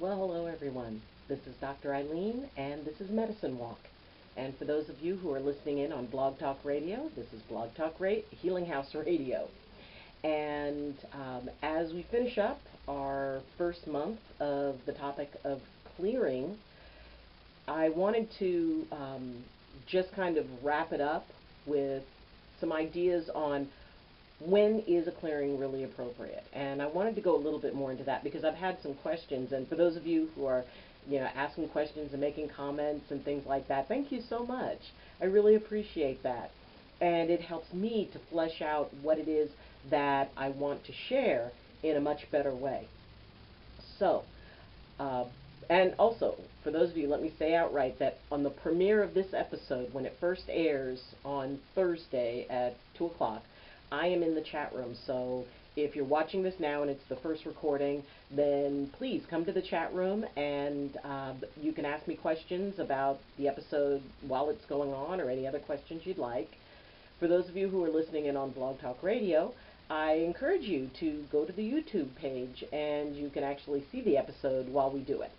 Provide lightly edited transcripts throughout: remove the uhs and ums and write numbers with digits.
Well, hello everyone. This is Dr. Eileen, and this is Medicine Walk. And for those of you who are listening in on Blog Talk Radio, this is Blog Talk Healing House Radio. And as we finish up our first month of the topic of clearing, I wanted to just kind of wrap it up with some ideas on when is a clearing really appropriate? And I wanted to go a little bit more into that because I've had some questions, and for those of you who are, asking questions and making comments and things like that, thank you so much. I really appreciate that. And it helps me to flesh out what it is that I want to share in a much better way. So, and also, for those of you, let me say outright that on the premiere of this episode, when it first airs on Thursday at 2 o'clock, I am in the chat room, so if you're watching this now and it's the first recording, then please come to the chat room and you can ask me questions about the episode while it's going on or any other questions you'd like. For those of you who are listening in on Blog Talk Radio, I encourage you to go to the YouTube page and you can actually see the episode while we do it.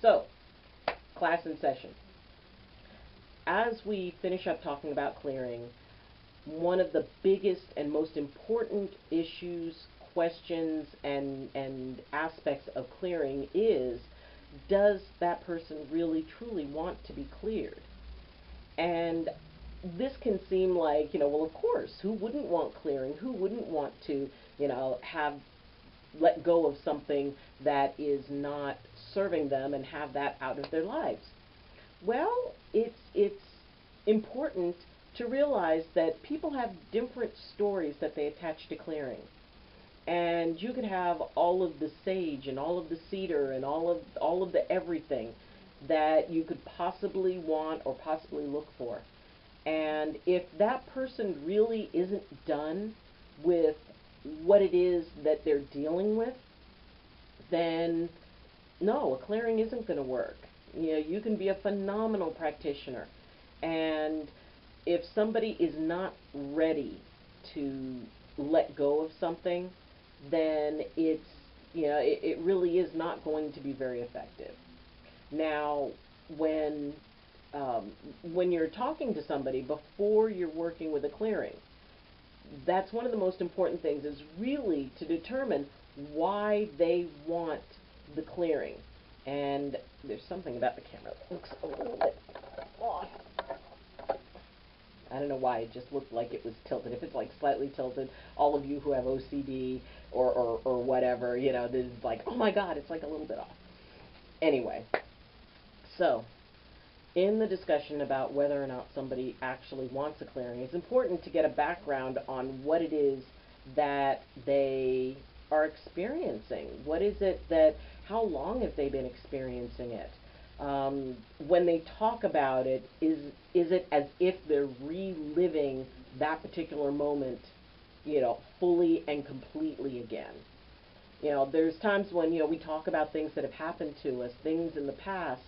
So, class in session. As we finish up talking about clearing, one of the biggest and most important issues, questions, and aspects of clearing is, does that person really truly want to be cleared? And this can seem like, well, of course, who wouldn't want clearing? Who wouldn't want to, have let go of something that is not serving them and have that out of their lives? Well, it's important to realize that people have different stories that they attach to clearing. And you could have all of the sage and all of the cedar and all of the everything that you could possibly want or possibly look for. And if that person really isn't done with what it is that they're dealing with, then no, a clearing isn't going to work. You can be a phenomenal practitioner, and if somebody is not ready to let go of something, then it really is not going to be very effective. Now, when you're talking to somebody before you're working with a clearing, that's one of the most important things, is really to determine why they want the clearing. And there's something about the camera that looks a little bit off. I don't know why, it just looked like it was tilted. If it's like slightly tilted, all of you who have OCD or whatever, this is like, oh my God, it's like a little bit off. Anyway, so in the discussion about whether or not somebody actually wants a clearing, it's important to get a background on what it is that they are experiencing. What is it how long have they been experiencing it? When they talk about it, is it as if they're reliving that particular moment, fully and completely again? There's times when, we talk about things that have happened to us, things in the past,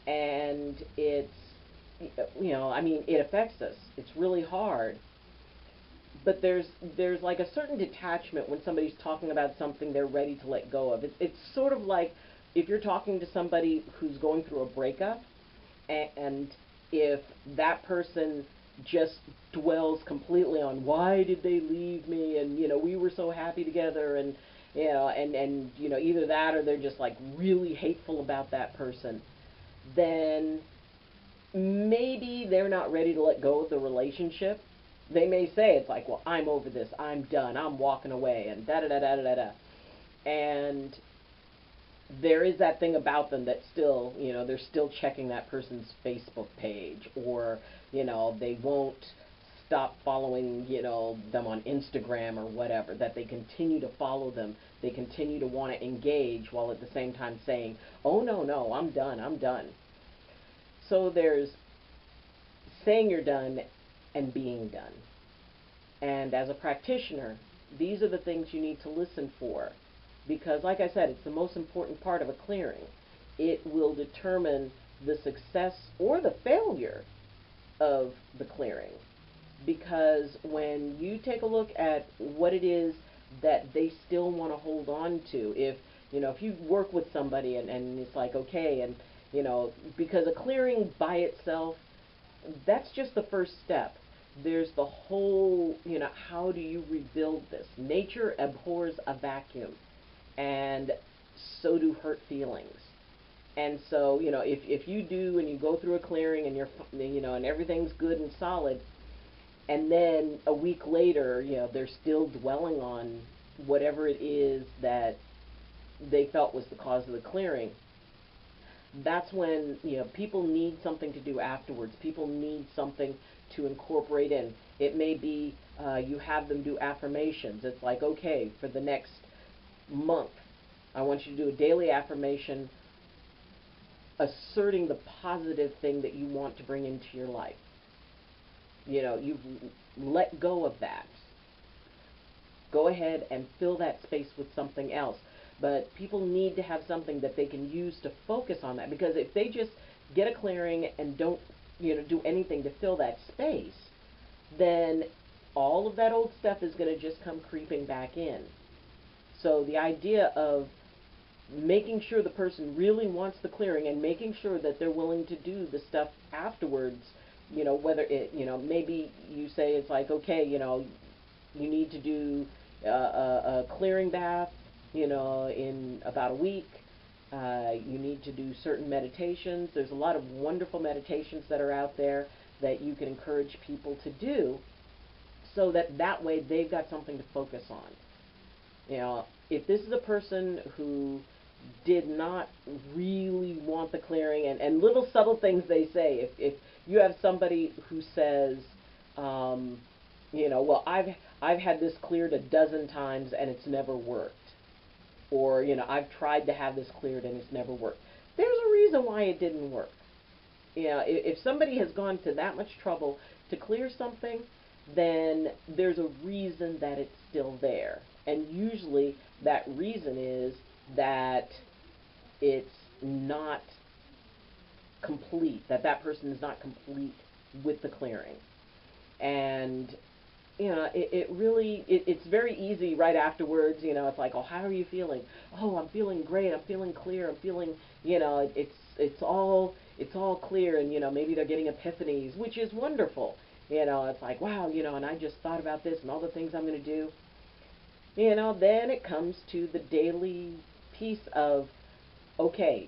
and it affects us. It's really hard. But there's like a certain detachment when somebody's talking about something they're ready to let go of. It's sort of like if you're talking to somebody who's going through a breakup, and if that person just dwells completely on why did they leave me, and we were so happy together, and either that or they're just like really hateful about that person, then maybe they're not ready to let go of the relationship. They may say it's like, well, I'm over this, I'm done, I'm walking away, and da-da-da-da-da-da. And there is that thing about them that still, they're still checking that person's Facebook page, or, they won't stop following, them on Instagram or whatever, that they continue to follow them, they continue to want to engage, while at the same time saying, oh, no, I'm done. So there's saying you're done and being done. And as a practitioner, these are the things you need to listen for, because like I said, it's the most important part of a clearing. It will determine the success or the failure of the clearing. Because when you take a look at what it is that they still want to hold on to, if if you work with somebody and it's like, okay, and, because a clearing by itself, that's just the first step. There's the whole, how do you rebuild this? Nature abhors a vacuum, and so do hurt feelings. And so, if you do and you go through a clearing and and everything's good and solid, and then a week later, they're still dwelling on whatever it is that they felt was the cause of the clearing, that's when, people need something to do afterwards. People need something to incorporate in. It may be you have them do affirmations. It's like, okay, for the next month, I want you to do a daily affirmation asserting the positive thing that you want to bring into your life. You've let go of that. Go ahead and fill that space with something else. But people need to have something that they can use to focus on that. Because if they just get a clearing and don't, do anything to fill that space, then all of that old stuff is going to just come creeping back in. So the idea of making sure the person really wants the clearing and making sure that they're willing to do the stuff afterwards, whether it, maybe you say it's like, okay, you need to do a clearing bath, in about a week. You need to do certain meditations. There's a lot of wonderful meditations that are out there that you can encourage people to do, so that way they've got something to focus on. If this is a person who did not really want the clearing, and little subtle things they say, if you have somebody who says, well, I've had this cleared a dozen times and it's never worked, or, I've tried to have this cleared and it's never worked. There's a reason why it didn't work. If somebody has gone to that much trouble to clear something, then there's a reason that it's still there. And usually that reason is that it's not complete, that person is not complete with the clearing. And it's very easy right afterwards, it's like, oh, how are you feeling? Oh, I'm feeling great, I'm feeling clear, I'm feeling, it's all clear, and, maybe they're getting epiphanies, which is wonderful. It's like, wow, and I just thought about this and all the things I'm going to do. Then it comes to the daily piece of, okay,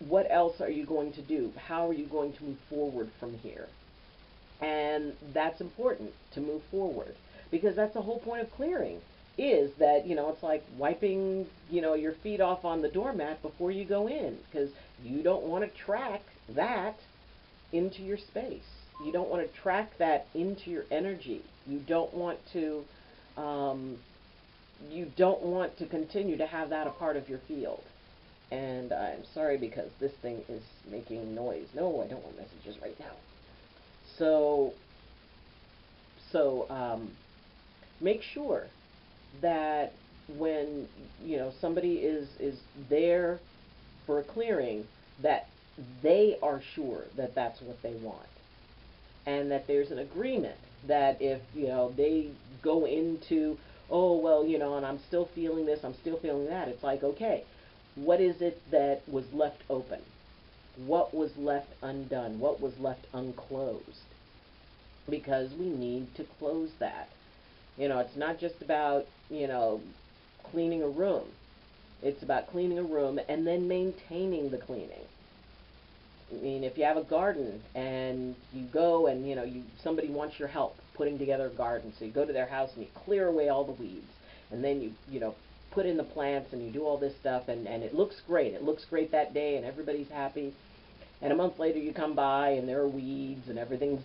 what else are you going to do? How are you going to move forward from here? And that's important, to move forward, because that's the whole point of clearing, is that, it's like wiping, your feet off on the doormat before you go in, because you don't want to track that into your space. You don't want to track that into your energy. You don't want to continue to have that a part of your field. And I'm sorry, because this thing is making noise. No, I don't want messages right now. So make sure that when, somebody is there for a clearing, that they are sure that that's what they want. And that there's an agreement that if, they go into, oh, well, and I'm still feeling this, I'm still feeling that, it's like, okay, what is it that was left open? What was left undone? What was left unclosed? Because we need to close that. It's not just about, cleaning a room. It's about cleaning a room and then maintaining the cleaning. I mean, if you have a garden and you go and, somebody wants your help putting together a garden, so you go to their house and you clear away all the weeds, and then you put in the plants and you do all this stuff, and it looks great. It looks great that day and everybody's happy. And a month later you come by and there are weeds and everything's,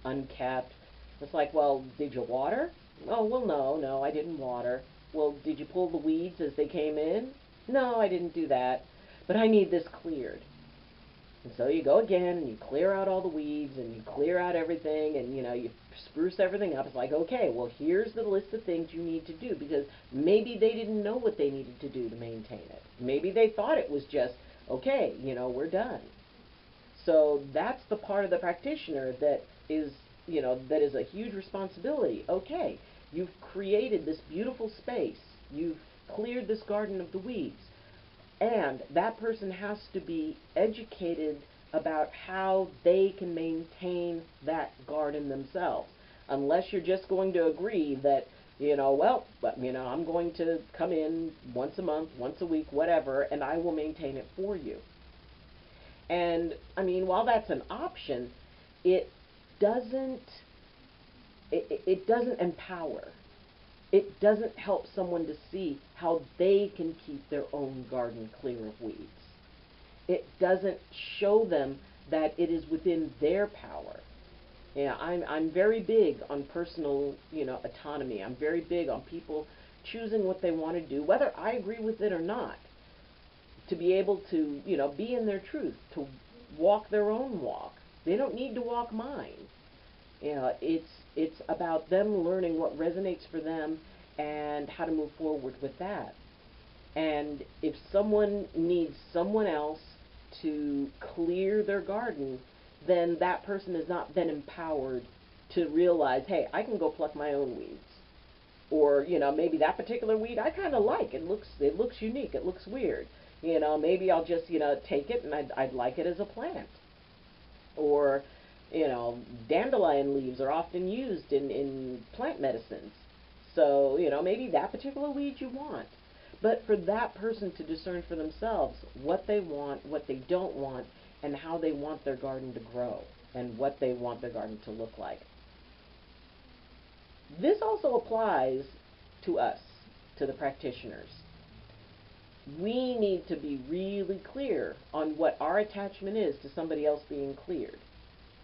unkept. It's like, well, did you water? Oh, well, no, I didn't water. Well, did you pull the weeds as they came in? No, I didn't do that. But I need this cleared. And so you go again and you clear out all the weeds and you clear out everything and, you spruce everything up. It's like, okay, well, here's the list of things you need to do, because maybe they didn't know what they needed to do to maintain it. Maybe they thought it was just, okay, we're done. So that's the part of the practitioner that is, that is a huge responsibility. Okay, you've created this beautiful space. You've cleared this garden of the weeds. And that person has to be educated about how they can maintain that garden themselves. Unless you're just going to agree that, I'm going to come in once a month, once a week, whatever, and I will maintain it for you. And, while that's an option, it doesn't, it doesn't empower. It doesn't help someone to see how they can keep their own garden clear of weeds. It doesn't show them that it is within their power. I'm very big on personal, autonomy. I'm very big on people choosing what they want to do, whether I agree with it or not, to be able to, be in their truth, to walk their own walk. They don't need to walk mine. It's about them learning what resonates for them and how to move forward with that. And if someone needs someone else to clear their garden, then that person has not been empowered to realize, hey, I can go pluck my own weeds. Or, maybe that particular weed I kind of like. It looks unique. It looks weird. Maybe I'll just, take it and I'd like it as a plant. Or, dandelion leaves are often used in plant medicines. So, maybe that particular weed you want. But for that person to discern for themselves what they want, what they don't want, and how they want their garden to grow, and what they want their garden to look like. This also applies to us, to the practitioners. We need to be really clear on what our attachment is to somebody else being cleared,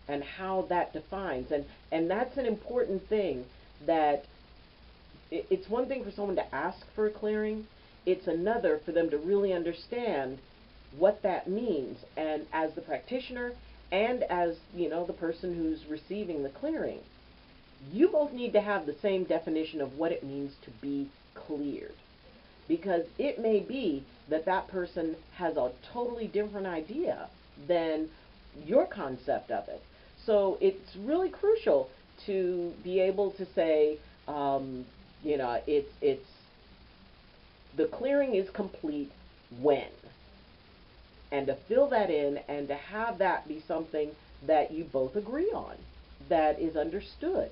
and how that defines. And that's an important thing, that it's one thing for someone to ask for a clearing. It's another for them to really understand what that means. And as the practitioner and as, the person who's receiving the clearing, you both need to have the same definition of what it means to be cleared. Because it may be that that person has a totally different idea than your concept of it. So it's really crucial to be able to say, it's the clearing is complete when. And to fill that in and to have that be something that you both agree on, that is understood.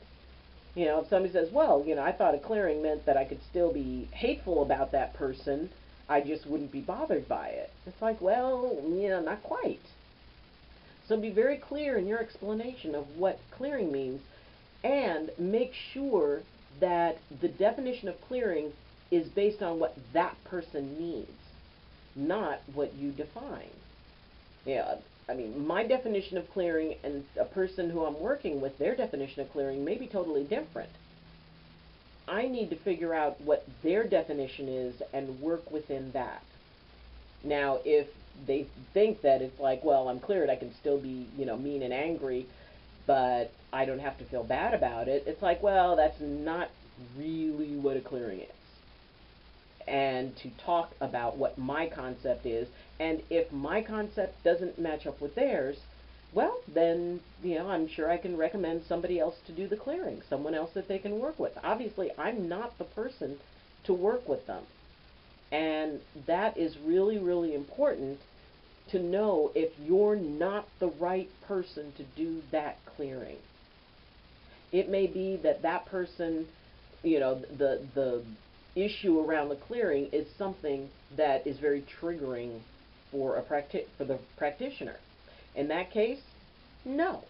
If somebody says, well, I thought a clearing meant that I could still be hateful about that person, I just wouldn't be bothered by it. It's like, well, not quite. So be very clear in your explanation of what clearing means, and make sure that the definition of clearing is based on what that person needs, not what you define. My definition of clearing and a person who I'm working with, their definition of clearing may be totally different. I need to figure out what their definition is and work within that. Now, if they think that it's like, well, I'm cleared, I can still be, mean and angry, but I don't have to feel bad about it, it's like, well, that's not really what a clearing is. And to talk about what my concept is, and if my concept doesn't match up with theirs, well, then, I'm sure I can recommend somebody else to do the clearing, someone else that they can work with. Obviously, I'm not the person to work with them. And that is really, really important to know if you're not the right person to do that clearing. It may be that that person, the issue around the clearing is something that is very triggering for the practitioner. In that case, no.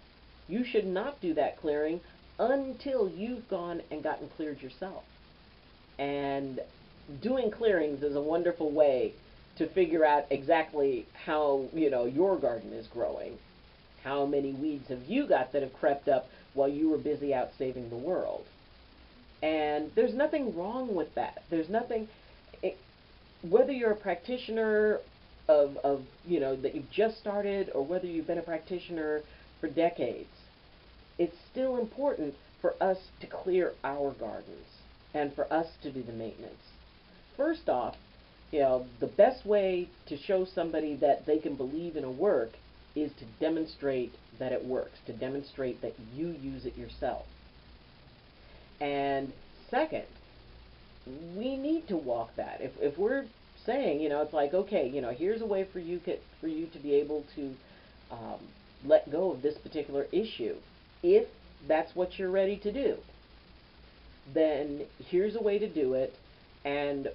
You should not do that clearing until you've gone and gotten cleared yourself. And doing clearings is a wonderful way to figure out exactly how, your garden is growing. How many weeds have you got that have crept up while you were busy out saving the world? And there's nothing wrong with that. There's nothing, whether you're a practitioner of that you've just started, or whether you've been a practitioner for decades, it's still important for us to clear our gardens and for us to do the maintenance. First off, the best way to show somebody that they can believe in a work is to demonstrate that it works, to demonstrate that you use it yourself. And second, we need to walk that. If we're saying, it's like, okay, here's a way for you to be able to um, let go of this particular issue. If that's what you're ready to do, then here's a way to do it, and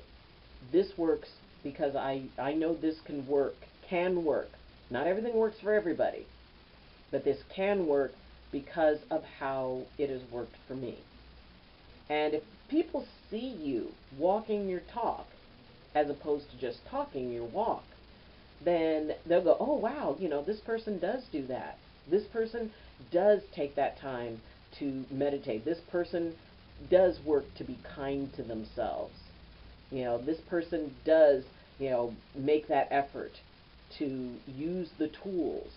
this works because I know this can work. Not everything works for everybody, but this can work because of how it has worked for me. And if people see you walking your talk as opposed to just talking your walk, then they'll go, oh wow, this person does do that. This person does take that time to meditate. This person does work to be kind to themselves. This person does, make that effort to use the tools.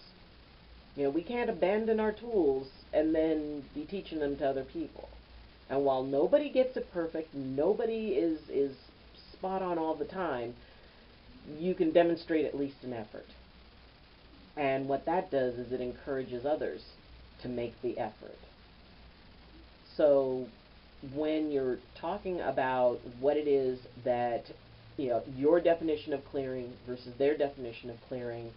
We can't abandon our tools and then be teaching them to other people. And while nobody gets it perfect, nobody is spot on all the time, you can demonstrate at least an effort. And what that does is it encourages others to make the effort. So when you're talking about what it is that, your definition of clearing versus their definition of clearing,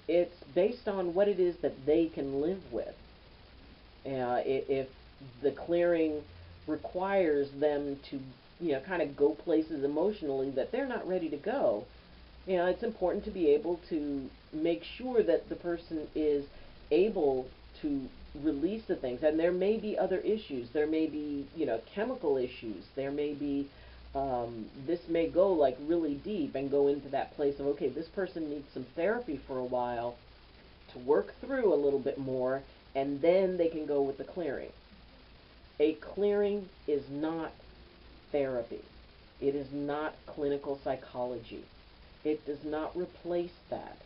it's based on what it is that they can live with. If the clearing requires them to, kind of go places emotionally that they're not ready to go, it's important to be able to make sure that the person is able to release the things. And there may be other issues. There may be, chemical issues. There may be, this may go like really deep and go into that place of, okay, this person needs some therapy for a while to work through a little bit more, and then they can go with the clearing. A clearing is not therapy. It is not clinical psychology. It does not replace that.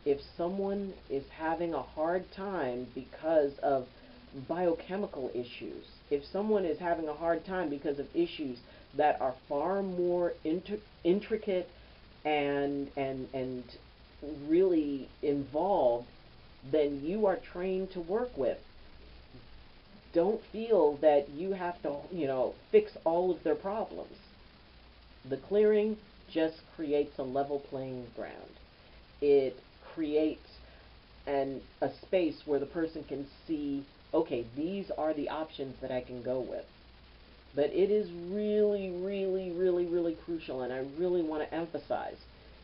If someone is having a hard time because of biochemical issues, if someone is having a hard time because of issues that are far more intricate and really involved than you are trained to work with, don't feel that you have to, fix all of their problems. The clearing just creates a level playing ground. It creates a space where the person can see, okay, these are the options that I can go with. But it is really, really, really, really crucial, and I really want to emphasize,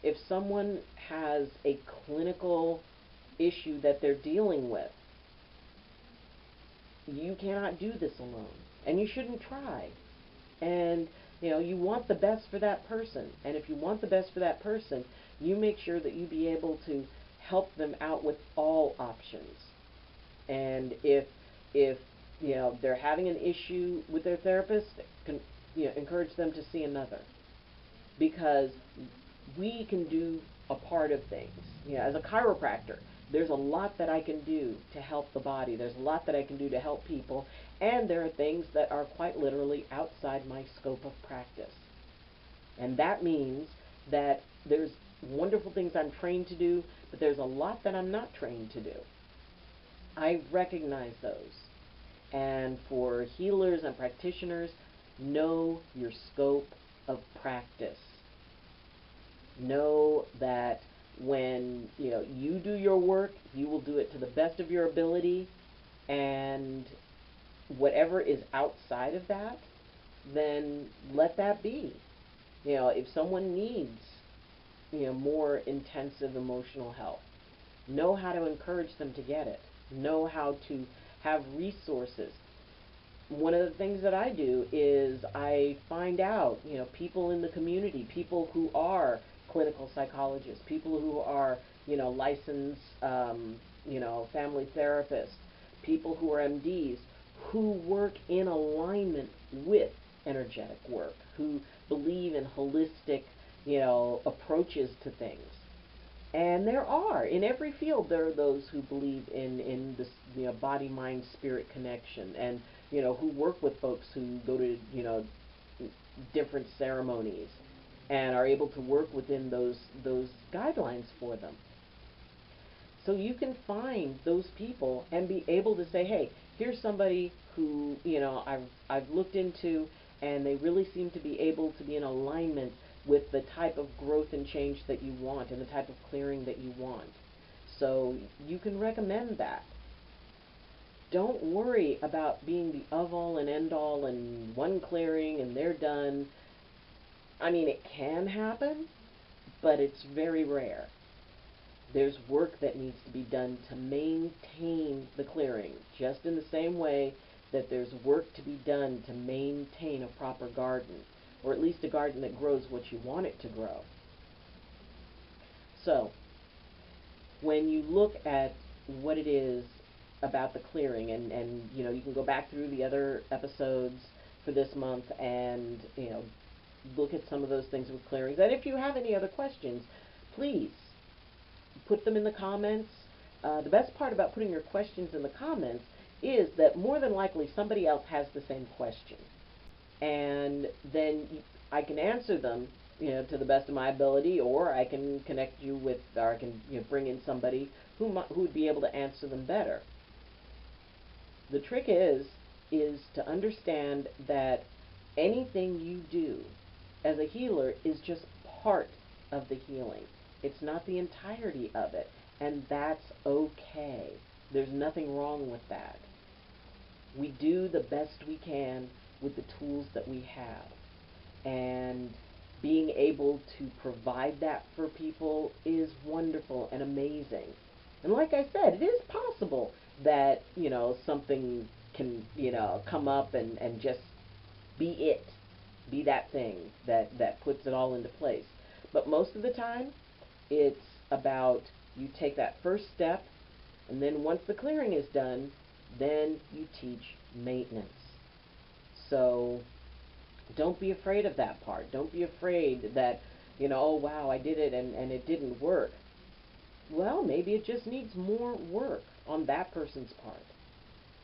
if someone has a clinical issue that they're dealing with, you cannot do this alone, and you shouldn't try. And you want the best for that person, and if you want the best for that person, you make sure that you be able to help them out with all options. And if they're having an issue with their therapist, encourage them to see another, because we can do a part of things. As a chiropractor, there's a lot that I can do to help the body. There's a lot that I can do to help people, and there are things that are quite literally outside my scope of practice. And that means that there's wonderful things I'm trained to do, but there's a lot that I'm not trained to do. I recognize those. And for healers and practitioners, know your scope of practice. Know that when you do your work, you will do it to the best of your ability, and whatever is outside of that, then let that be. If someone needs more intensive emotional help, know how to encourage them to get it. Know how to have resources. One of the things that I do is I find out, people in the community, people who are clinical psychologists, people who are, licensed, family therapists, people who are MDs, who work in alignment with energetic work, who believe in holistic, approaches to things. And in every field, there are those who believe in this, body, mind, spirit connection, and, who work with folks who go to, different ceremonies and are able to work within those guidelines for them. So you can find those people and be able to say, hey, here's somebody who, I've looked into, and they really seem to be able to be in alignment with the type of growth and change that you want and the type of clearing that you want. So you can recommend that. Don't worry about being the of-all and end-all and one clearing and they're done. I mean, it can happen, but it's very rare. There's work that needs to be done to maintain the clearing, just in the same way that there's work to be done to maintain a proper garden, or at least a garden that grows what you want it to grow. So, when you look at what it is about the clearing, and you know, you can go back through the other episodes for this month and, you know, look at some of those things with clearings. And if you have any other questions, please put them in the comments. The best part about putting your questions in the comments is that more than likely somebody else has the same question. And then I can answer them, you know, to the best of my ability, or I can connect you with, or I can, you know, bring in somebody who would be able to answer them better. The trick is to understand that anything you do as a healer is just part of the healing. It's not the entirety of it, and that's okay. There's nothing wrong with that. We do the best we can with the tools that we have, and being able to provide that for people is wonderful and amazing. And like I said, it is possible that, you know, something can, you know, come up and just be it. Be that thing that puts it all into place. But most of the time, it's about you take that first step, and then once the clearing is done, then you teach maintenance. So don't be afraid of that part. Don't be afraid that, you know, oh wow, I did it and it didn't work. Well, maybe it just needs more work on that person's part.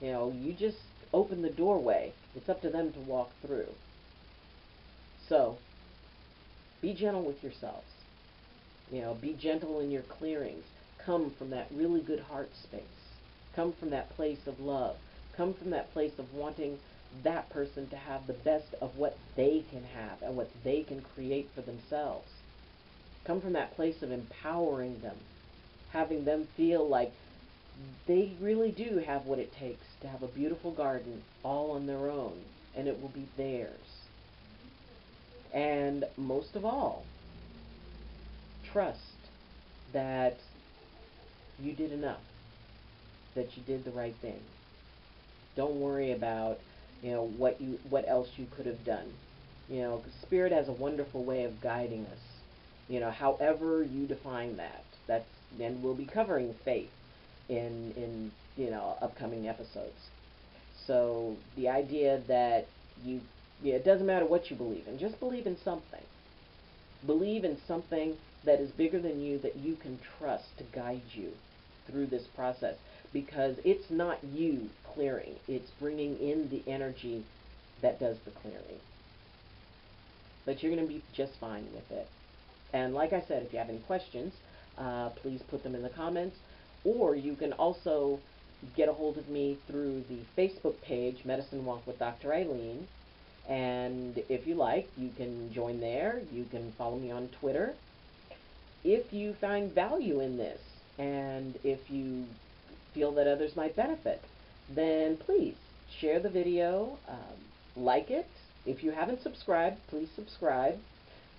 You know, you just open the doorway. It's up to them to walk through. So, be gentle with yourselves. You know, be gentle in your clearings. Come from that really good heart space. Come from that place of love. Come from that place of wanting that person to have the best of what they can have and what they can create for themselves. Come from that place of empowering them, having them feel like they really do have what it takes to have a beautiful garden all on their own, and it will be theirs. And most of all, trust that you did enough, that you did the right thing. Don't worry about, you know, what else you could have done. You know, Spirit has a wonderful way of guiding us. You know, however you define that. And we'll be covering faith in you know, upcoming episodes. So the idea that it doesn't matter what you believe in, just believe in something. Believe in something that is bigger than you, that you can trust to guide you through this process, because it's not you clearing, it's bringing in the energy that does the clearing. But you're going to be just fine with it. And like I said, if you have any questions, please put them in the comments, or you can also get a hold of me through the Facebook page, Medicine Walk with Dr. Eileen. And if you like, you can join there. You can follow me on Twitter. If you find value in this, and if you feel that others might benefit, then please share the video, like it. If you haven't subscribed, please subscribe.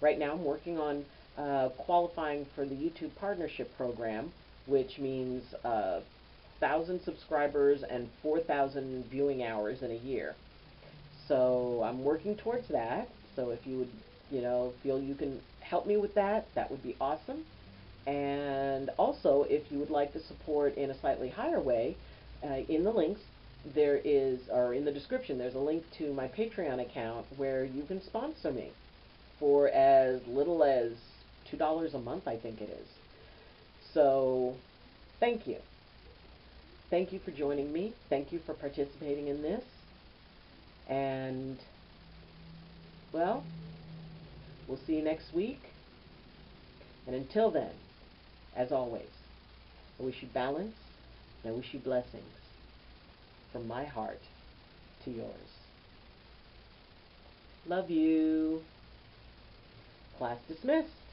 Right now I'm working on qualifying for the YouTube Partnership Program, which means 1,000 subscribers and 4,000 viewing hours in a year. So I'm working towards that. So if you would, you know, feel you can help me with that, that would be awesome. And also, if you would like to support in a slightly higher way, in the links there is, or in the description, there's a link to my Patreon account where you can sponsor me for as little as $2 a month, I think it is. So, thank you. Thank you for joining me. Thank you for participating in this. And, well, we'll see you next week. And until then, as always, I wish you balance, and I wish you blessings from my heart to yours. Love you. Class dismissed.